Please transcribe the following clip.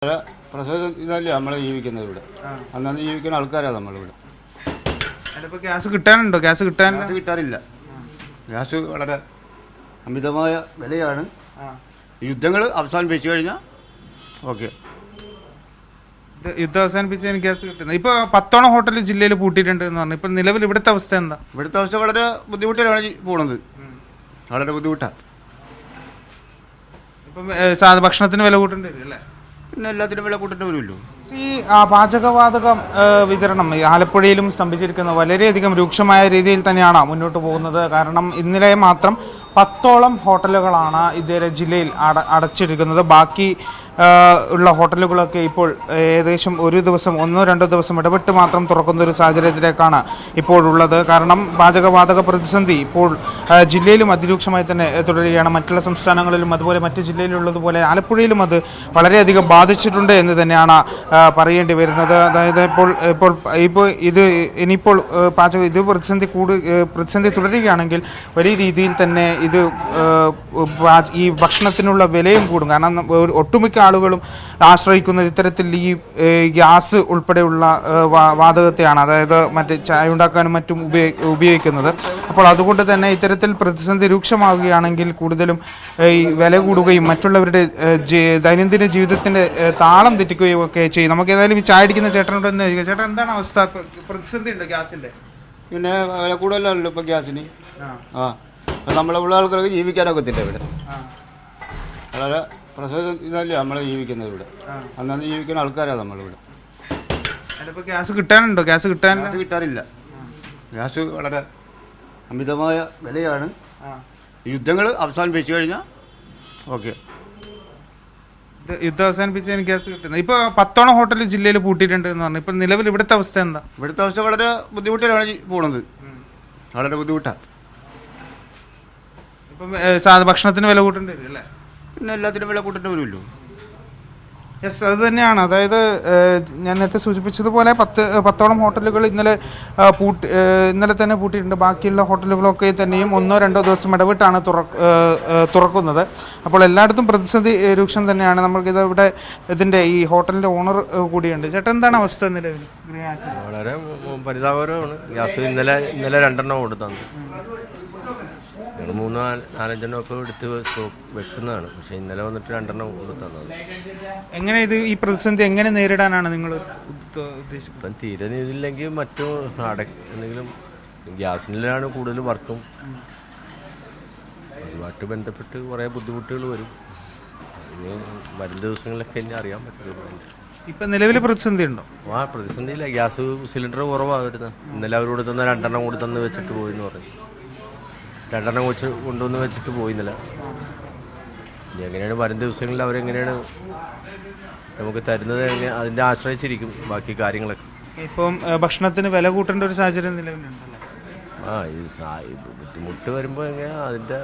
പ്രസവത്തിലല്ലേ നമ്മൾ ജീവിക്കുന്നത് ഇവിടെ. അന്നന്ന് ജീവിക്കുന്ന ആൾക്കാരാണ് നമ്മളിവിടെ. ഗ്യാസ് കിട്ടാനുണ്ടോ? ഗ്യാസ് കിട്ടാനില്ല. ഗ്യാസ് വളരെ അമിതമായ വിലയാണ്. യുദ്ധങ്ങൾ അവസാനിപ്പിച്ചു കഴിഞ്ഞാൽ ഓക്കെ. യുദ്ധം അവസാനിപ്പിച്ച് ഗ്യാസ് കിട്ടുന്നത്. ഇപ്പൊ 10 ഹോട്ടൽ ജില്ലയിൽ പൂട്ടിയിട്ടുണ്ട് എന്ന് പറഞ്ഞു. ഇപ്പൊ നിലവിൽ ഇവിടുത്തെ അവസ്ഥ എന്താ? ഇവിടുത്തെ അവസ്ഥ വളരെ ബുദ്ധിമുട്ടിലാണ് പോണത്. വളരെ ബുദ്ധിമുട്ടാണ്. ഇപ്പം ഭക്ഷണത്തിന് വില കൂട്ടേണ്ടി വരും അല്ലേ? പിന്നെ എല്ലാത്തിനും വില കൂട്ടേണ്ടി വരുമല്ലോ. ഈ പാചകവാതകം വിതരണം ആലപ്പുഴയിലും സ്തംഭിച്ചിരിക്കുന്നത് വളരെയധികം രൂക്ഷമായ രീതിയിൽ തന്നെയാണ് മുന്നോട്ട് പോകുന്നത്. കാരണം ഇന്നലെ മാത്രം 10ഓളം ഹോട്ടലുകളാണ് ഇതേ ജില്ലയിൽ അടച്ചിരിക്കുന്നത്. ബാക്കി ഉള്ള ഹോട്ടലുകളൊക്കെ ഇപ്പോൾ ഏകദേശം ഒരു ദിവസം 1-2 ദിവസം ഇടപെട്ട് മാത്രം തുറക്കുന്ന ഒരു സാഹചര്യത്തിലേക്കാണ് ഇപ്പോഴുള്ളത്. കാരണം പാചകവാതക പ്രതിസന്ധി ഇപ്പോൾ ജില്ലയിലും അതിരൂക്ഷമായി തന്നെ തുടരുകയാണ്. മറ്റുള്ള സംസ്ഥാനങ്ങളിലും അതുപോലെ മറ്റ് ജില്ലയിലുള്ളതുപോലെ ആലപ്പുഴയിലും അത് വളരെയധികം ബാധിച്ചിട്ടുണ്ട് എന്ന് തന്നെയാണ് പറയേണ്ടി വരുന്നത്. അതായത് ഇപ്പോൾ ഇനിയിപ്പോൾ ഇത് പ്രതിസന്ധി തുടരുകയാണെങ്കിൽ വലിയ രീതിയിൽ തന്നെ ഇത് ഈ ഭക്ഷണത്തിനുള്ള വിലയും കൂടും. കാരണം ഒട്ടുമിക്ക ആളുകളും ആശ്രയിക്കുന്നത് ഇത്തരത്തിൽ ഈ ഗ്യാസ് ഉൾപ്പെടെയുള്ള വാതകത്തെയാണ്. അതായത് മറ്റ് ചായ ഉണ്ടാക്കാനും മറ്റും ഉപയോഗിക്കുന്നത്. അപ്പോൾ അതുകൊണ്ട് തന്നെ ഇത്തരത്തിൽ പ്രതിസന്ധി രൂക്ഷമാവുകയാണെങ്കിൽ കൂടുതലും ഈ വില കൂടുകയും മറ്റുള്ളവരുടെ ദൈനംദിന ജീവിതത്തിന്റെ താളം തെറ്റിക്കുകയും ഒക്കെ ചെയ്യും. നമുക്ക് ഏതായാലും ഈ ചായ അടിക്കുന്ന ചേട്ടനോട് തന്നെ ചേട്ടൻ എന്താണ് അവസ്ഥ? പ്രതിസന്ധി ഉണ്ട് ഗ്യാസിന്റെ? പിന്നെ വില കൂടുതലല്ലോ ഇപ്പൊ ഗ്യാസിന്. നമ്മളെ ഉള്ള ആൾക്കാർക്ക് ജീവിക്കാനൊക്കത്തില്ല ഇവിടെ. വളരെ പ്രസവത്തിലല്ലേ നമ്മൾ ജീവിക്കുന്നത് ഇവിടെ. അന്നന്ന് ജീവിക്കുന്ന ആൾക്കാരാണ് നമ്മളിവിടെ. ഗ്യാസ് കിട്ടാനുണ്ടോ? ഗ്യാസ് കിട്ടാനില്ല. ഗ്യാസ് വളരെ അമിതമായ വിലയാണ്. യുദ്ധങ്ങൾ അവസാനിപ്പിച്ചു കഴിഞ്ഞാൽ ഓക്കെ. യുദ്ധം അവസാനിപ്പിച്ച് ഗ്യാസ് കിട്ടുന്നത്. ഇപ്പൊ 10ഓളം ഹോട്ടൽ ജില്ലയിൽ പൂട്ടിയിട്ടുണ്ട് എന്ന് പറഞ്ഞു. ഇപ്പൊ നിലവിൽ ഇവിടുത്തെ അവസ്ഥ എന്താ? ഇവിടുത്തെ അവസ്ഥ വളരെ ബുദ്ധിമുട്ടിലാണ് പോണത്. വളരെ ബുദ്ധിമുട്ടാണ്. ഇപ്പം ഭക്ഷണത്തിന് വില കൂട്ടേണ്ടി വരും അല്ലേ? പിന്നെ എല്ലാത്തിനും വില കൂട്ടേണ്ടി വരുമല്ലോ. യെസ്, അത് തന്നെയാണ്. അതായത് ഞാൻ നേരത്തെ സൂചിപ്പിച്ചതുപോലെ 10ഓളം ഹോട്ടലുകൾ ഇന്നലെ തന്നെ പൂട്ടിയിട്ടുണ്ട്. ബാക്കിയുള്ള ഹോട്ടലുകളൊക്കെ തന്നെയും 1-2 ദിവസം ഇടവിട്ടാണ് തുറക്കുന്നത്. അപ്പോൾ എല്ലായിടത്തും പ്രതിസന്ധി രൂക്ഷം തന്നെയാണ്. നമുക്കിത് ഇവിടെ ഇതിന്റെ ഈ ഹോട്ടലിന്റെ ഓണർ കൂടിയുണ്ട്. ചേട്ടൻ എന്താണ് അവസ്ഥ നിലവിൽ? വളരെ പരിതാപകരമാണ്. ഗ്യാസ് ഇന്നലെ 2 കൊടുത്തത്. ഞങ്ങൾ 3-4 ഒക്കെ എടുത്ത് സ്റ്റോക്ക് വെക്കുന്നതാണ്. പക്ഷെ ഇന്നലെ വന്നിട്ട് 2 കൊടുത്തത്. എങ്ങനെ ഈ പ്രതിസന്ധി എങ്ങനെ നേരിടാനാണ് നിങ്ങൾ ഉദ്ദേശിക്കുന്നത്? ഇപ്പം തീരെ നീതില്ലെങ്കിൽ എന്തെങ്കിലും ഗ്യാസിലാണ് കൂടുതൽ വർക്കും. അതുമായിട്ട് ബന്ധപ്പെട്ട് കുറേ ബുദ്ധിമുട്ടുകൾ വരും. ഇനി വരും ദിവസങ്ങളിലൊക്കെ ഇനി അറിയാൻ പറ്റുള്ളൂ. ഇപ്പം നിലവിൽ പ്രതിസന്ധി ഉണ്ടോ? പ്രതിസന്ധിയില്ല. ഗ്യാസ് സിലിണ്ടർ കുറവാണ് വരുന്നത്. ഇന്നലെ അവരോട് തന്ന 2 കൂടി തന്ന് വെച്ചിട്ട് പോയിന്ന് പറയും. 2 കൊണ്ടുവന്ന് വെച്ചിട്ട് പോയിന്നില്ല. ഇനി എങ്ങനെയാണ് വരും ദിവസങ്ങളിൽ അവരെങ്ങനെയാണ് നമുക്ക് തരുന്നത് അതിൻ്റെ ആശ്രയിച്ചിരിക്കും ബാക്കി കാര്യങ്ങളൊക്കെ. ഇപ്പം ഭക്ഷണത്തിന് വില കൂട്ടേണ്ട ഒരു സാഹചര്യം നിലവിലുണ്ടല്ലോ. ഈ ബുദ്ധിമുട്ട് വരുമ്പോൾ എങ്ങനെയാ അതിൻ്റെ